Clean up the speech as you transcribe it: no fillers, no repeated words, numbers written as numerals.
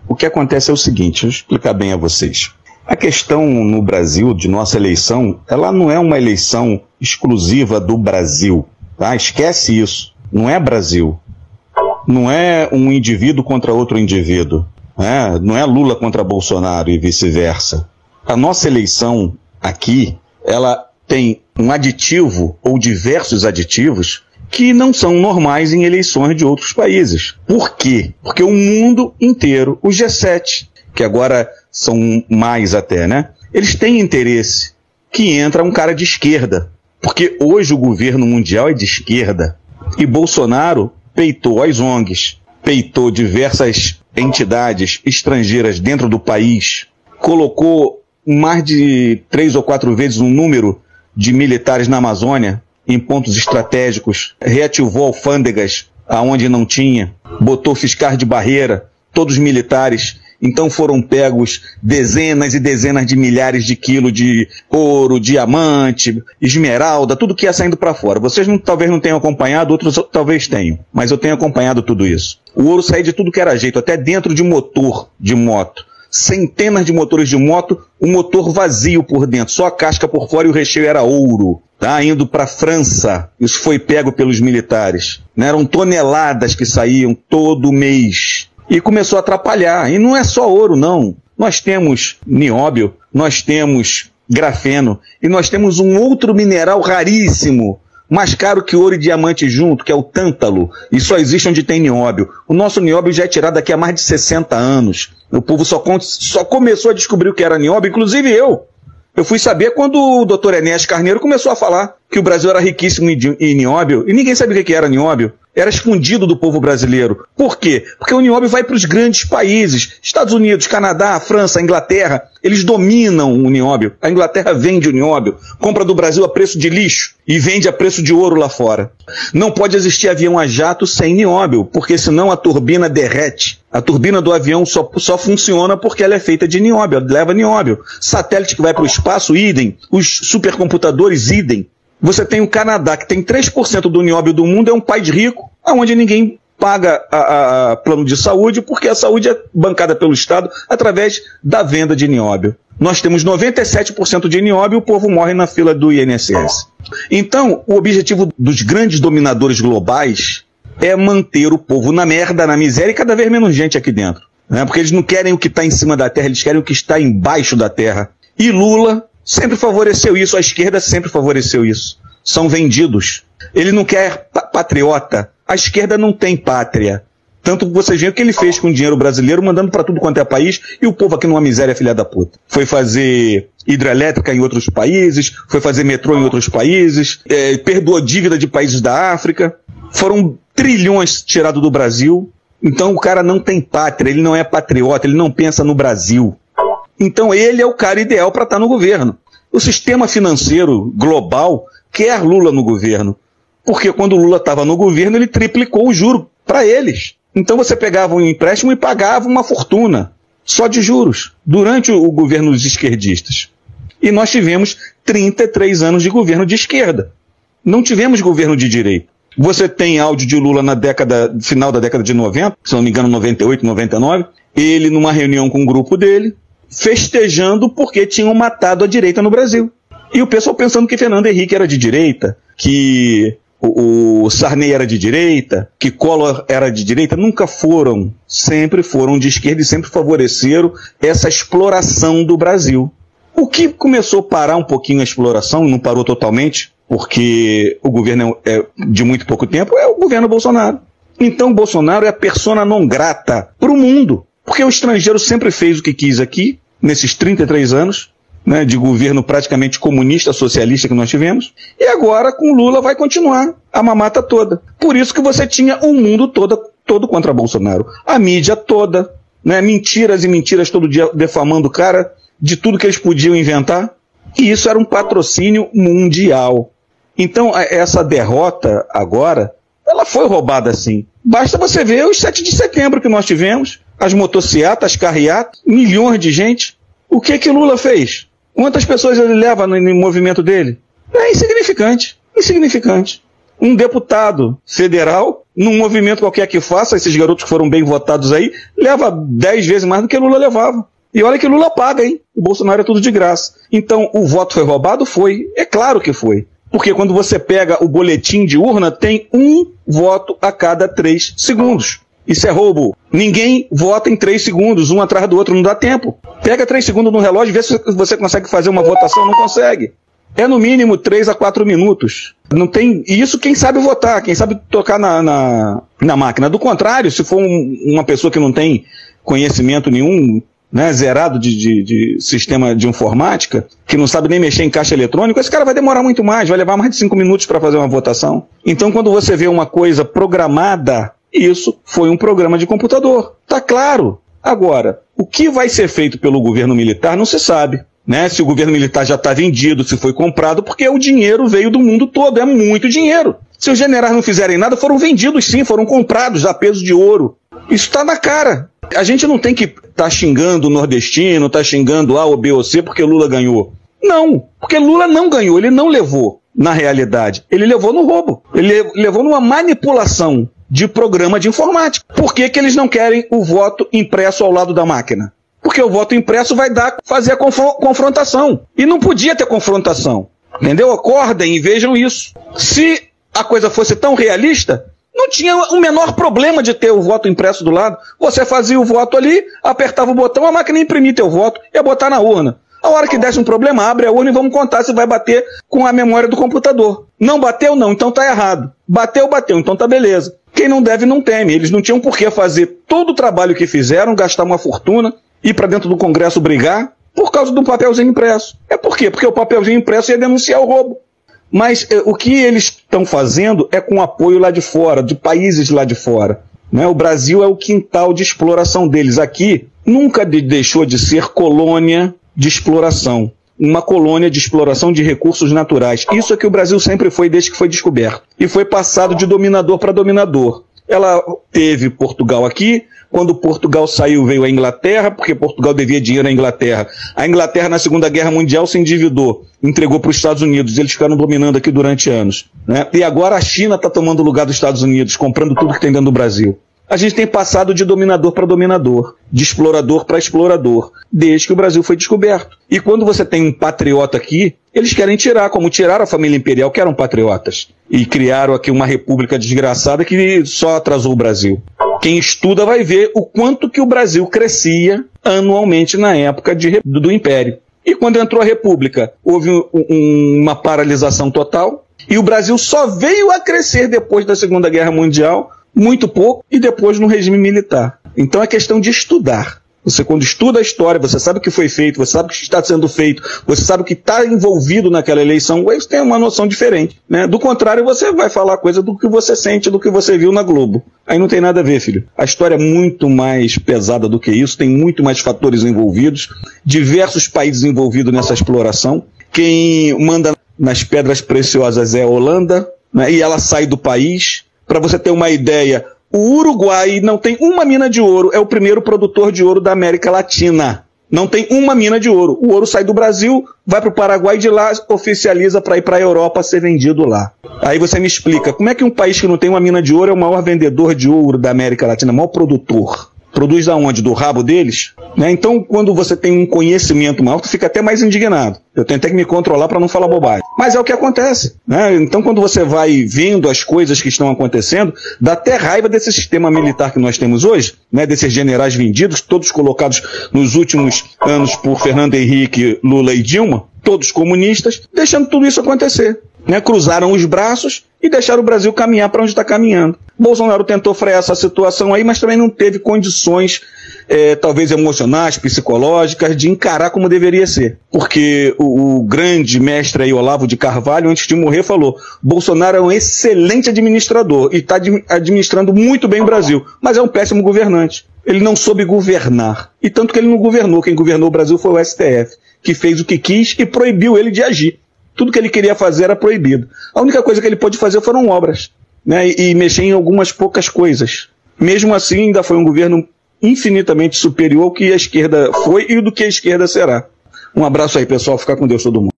O que acontece é o seguinte, deixa eu explicar bem a vocês. A questão no Brasil, de nossa eleição, ela não é uma eleição exclusiva do Brasil, tá? Esquece isso. Não é Brasil. Não é um indivíduo contra outro indivíduo. Não é Lula contra Bolsonaro e vice-versa. A nossa eleição aqui, ela tem um aditivo ou diversos aditivos que não são normais em eleições de outros países. Por quê? Porque o mundo inteiro, o G7, que agora são mais até, né? Eles têm interesse que entra um cara de esquerda. Porque hoje o governo mundial é de esquerda. E Bolsonaro peitou as ONGs, peitou diversas entidades estrangeiras dentro do país, colocou mais de 3 ou 4 vezes um número de militares na Amazônia, em pontos estratégicos, reativou alfândegas aonde não tinha, botou fiscais de barreira, todos militares. Então foram pegos dezenas e dezenas de milhares de quilos de ouro, diamante, esmeralda, tudo que ia saindo para fora. Vocês talvez não tenham acompanhado, outros talvez tenham, mas eu tenho acompanhado tudo isso. O ouro saía de tudo que era jeito, até dentro de motor de moto. Centenas de motores de moto, o motor vazio por dentro, só a casca por fora e o recheio era ouro. Tá indo para a França, isso foi pego pelos militares. Eram toneladas que saíam todo mês. E começou a atrapalhar. E não é só ouro, não. Nós temos nióbio, nós temos grafeno, e nós temos um outro mineral raríssimo, mais caro que ouro e diamante junto, que é o tântalo, e só existe onde tem nióbio. O nosso nióbio já é tirado daqui a mais de 60 anos. O povo só começou a descobrir o que era nióbio, inclusive eu. Eu fui saber quando o Dr. Enéas Carneiro começou a falar que o Brasil era riquíssimo em nióbio, e ninguém sabia o que era nióbio. Era escondido do povo brasileiro. Por quê? Porque o nióbio vai para os grandes países. Estados Unidos, Canadá, França, Inglaterra. Eles dominam o nióbio. A Inglaterra vende o nióbio, compra do Brasil a preço de lixo e vende a preço de ouro lá fora. Não pode existir avião a jato sem nióbio, porque senão a turbina derrete. A turbina do avião só funciona porque ela é feita de nióbio, leva nióbio. Satélite que vai para o espaço, idem. Os supercomputadores, idem. Você tem o Canadá, que tem 3% do nióbio do mundo, é um país rico, onde ninguém paga a plano de saúde, porque a saúde é bancada pelo Estado através da venda de nióbio. Nós temos 97% de nióbio e o povo morre na fila do INSS. Então, o objetivo dos grandes dominadores globais é manter o povo na merda, na miséria e cada vez menos gente aqui dentro. Porque eles não querem o que está em cima da terra, eles querem o que está embaixo da terra. E Lula sempre favoreceu isso, a esquerda sempre favoreceu isso. São vendidos. Ele não quer patriota. A esquerda não tem pátria. Tanto que vocês veem o que ele fez com o dinheiro brasileiro, mandando para tudo quanto é país, e o povo aqui numa miséria, filha da puta. Foi fazer hidrelétrica em outros países, foi fazer metrô em outros países, perdoou dívida de países da África. Foram trilhões tirados do Brasil. Então o cara não tem pátria, ele não é patriota, ele não pensa no Brasil. Então ele é o cara ideal para estar no governo. O sistema financeiro global quer Lula no governo. Porque quando o Lula estava no governo, ele triplicou o juro para eles. Então você pegava um empréstimo e pagava uma fortuna, só de juros, durante o governo dos esquerdistas. E nós tivemos 33 anos de governo de esquerda. Não tivemos governo de direita. Você tem áudio de Lula final da década de 90, se não me engano 98, 99, ele numa reunião com um grupo dele, festejando porque tinham matado a direita no Brasil. E o pessoal pensando que Fernando Henrique era de direita, que o Sarney era de direita, que Collor era de direita. Nunca foram, sempre foram de esquerda e sempre favoreceram essa exploração do Brasil. O que começou a parar um pouquinho a exploração, não parou totalmente, porque o governo é de muito pouco tempo, é o governo Bolsonaro. Então Bolsonaro é a persona non grata para o mundo. Porque o estrangeiro sempre fez o que quis aqui, nesses 33 anos, né, de governo praticamente comunista, socialista que nós tivemos, e agora com Lula vai continuar a mamata toda. Por isso que você tinha o mundo todo contra Bolsonaro. A mídia toda, né, mentiras e mentiras todo dia defamando o cara de tudo que eles podiam inventar, e isso era um patrocínio mundial. Então essa derrota agora, ela foi roubada sim. Basta você ver os 7 de setembro que nós tivemos, as motocicletas, as carreatas, milhões de gente. O que Lula fez? Quantas pessoas ele leva no movimento dele? É insignificante, insignificante. Um deputado federal num movimento qualquer que faça, esses garotos que foram bem votados aí, leva 10 vezes mais do que Lula levava. E olha que Lula paga, hein? O Bolsonaro é tudo de graça. Então, o voto foi roubado? Foi. É claro que foi. Porque quando você pega o boletim de urna, tem um voto a cada 3 segundos. Isso é roubo. Ninguém vota em 3 segundos, um atrás do outro, não dá tempo. Pega 3 segundos no relógio e vê se você consegue fazer uma votação, não consegue. É no mínimo 3 a 4 minutos. Não tem. E isso quem sabe votar, quem sabe tocar na máquina. Do contrário, se for uma pessoa que não tem conhecimento nenhum, né, zerado de sistema de informática, que não sabe nem mexer em caixa eletrônico, esse cara vai demorar muito mais, vai levar mais de 5 minutos para fazer uma votação. Então, quando você vê uma coisa programada, isso foi um programa de computador. Tá claro. Agora, o que vai ser feito pelo governo militar não se sabe. Né? Se o governo militar já está vendido, se foi comprado, porque o dinheiro veio do mundo todo, é muito dinheiro. Se os generais não fizerem nada, foram vendidos sim, foram comprados a peso de ouro. Isso está na cara. A gente não tem que estar xingando o nordestino, estar xingando A ou B ou C porque Lula ganhou. Não, porque Lula não ganhou, ele não levou na realidade. Ele levou no roubo, ele levou numa manipulação de programa de informática. Por que que eles não querem o voto impresso ao lado da máquina? Porque o voto impresso vai fazer a confrontação. E não podia ter confrontação. Entendeu? Acordem e vejam isso. Se a coisa fosse tão realista, não tinha o menor problema de ter o voto impresso do lado. Você fazia o voto ali, apertava o botão, a máquina imprimia teu voto e ia botar na urna. A hora que desse um problema, abre a urna e vamos contar se vai bater com a memória do computador. Não bateu, não, então tá errado. Bateu, então tá beleza. Quem não deve, não teme. Eles não tinham por que fazer todo o trabalho que fizeram, gastar uma fortuna, ir para dentro do Congresso brigar, por causa do papelzinho impresso. É por quê? Porque o papelzinho impresso ia denunciar o roubo. Mas o que eles estão fazendo é com apoio lá de fora, de países lá de fora. Né? O Brasil é o quintal de exploração deles. Aqui nunca deixou de ser colônia de exploração. Uma colônia de exploração de recursos naturais. Isso é que o Brasil sempre foi desde que foi descoberto. E foi passado de dominador para dominador. Ela teve Portugal aqui. Quando Portugal saiu, veio a Inglaterra, porque Portugal devia dinheiro à Inglaterra. A Inglaterra, na Segunda Guerra Mundial, se endividou, entregou para os Estados Unidos. Eles ficaram dominando aqui durante anos. Né? E agora a China está tomando o lugar dos Estados Unidos, comprando tudo que tem dentro do Brasil. A gente tem passado de dominador para dominador, de explorador para explorador, desde que o Brasil foi descoberto. E quando você tem um patriota aqui, eles querem tirar, como tiraram a família imperial, que eram patriotas. E criaram aqui uma república desgraçada que só atrasou o Brasil. Quem estuda vai ver o quanto que o Brasil crescia anualmente na época do Império. E quando entrou a República, houve uma paralisação total. E o Brasil só veio a crescer depois da Segunda Guerra Mundial, muito pouco, e depois no regime militar. Então é questão de estudar. Você, quando estuda a história, você sabe o que foi feito, você sabe o que está sendo feito, você sabe o que está envolvido naquela eleição, você tem uma noção diferente. Né? Do contrário, você vai falar coisa do que você sente, do que você viu na Globo. Aí não tem nada a ver, filho. A história é muito mais pesada do que isso, tem muito mais fatores envolvidos, diversos países envolvidos nessa exploração. Quem manda nas pedras preciosas é a Holanda, né? E ela sai do país. Para você ter uma ideia, o Uruguai não tem uma mina de ouro, é o primeiro produtor de ouro da América Latina. Não tem uma mina de ouro. O ouro sai do Brasil, vai para o Paraguai e de lá oficializa para ir para a Europa ser vendido lá. Aí você me explica, como é que um país que não tem uma mina de ouro é o maior vendedor de ouro da América Latina, o maior produtor? Produz da onde? Do rabo deles? Né? Então, quando você tem um conhecimento maior, tu fica até mais indignado. Eu tenho até que me controlar para não falar bobagem. Mas é o que acontece. Né? Então, quando você vai vendo as coisas que estão acontecendo, dá até raiva desse sistema militar que nós temos hoje, né? Desses generais vendidos, todos colocados nos últimos anos por Fernando Henrique, Lula e Dilma, todos comunistas, deixando tudo isso acontecer. Né? Cruzaram os braços e deixaram o Brasil caminhar para onde está caminhando. Bolsonaro tentou frear essa situação aí, mas também não teve condições, talvez emocionais, psicológicas, de encarar como deveria ser. Porque o grande mestre aí, Olavo de Carvalho, antes de morrer, falou: Bolsonaro é um excelente administrador e está administrando muito bem o Brasil, mas é um péssimo governante. Ele não soube governar. E tanto que ele não governou. Quem governou o Brasil foi o STF, que fez o que quis e proibiu ele de agir. Tudo que ele queria fazer era proibido. A única coisa que ele pôde fazer foram obras, né? E mexer em algumas poucas coisas. Mesmo assim, ainda foi um governo infinitamente superior ao que a esquerda foi e do que a esquerda será. Um abraço aí, pessoal. Fica com Deus todo mundo.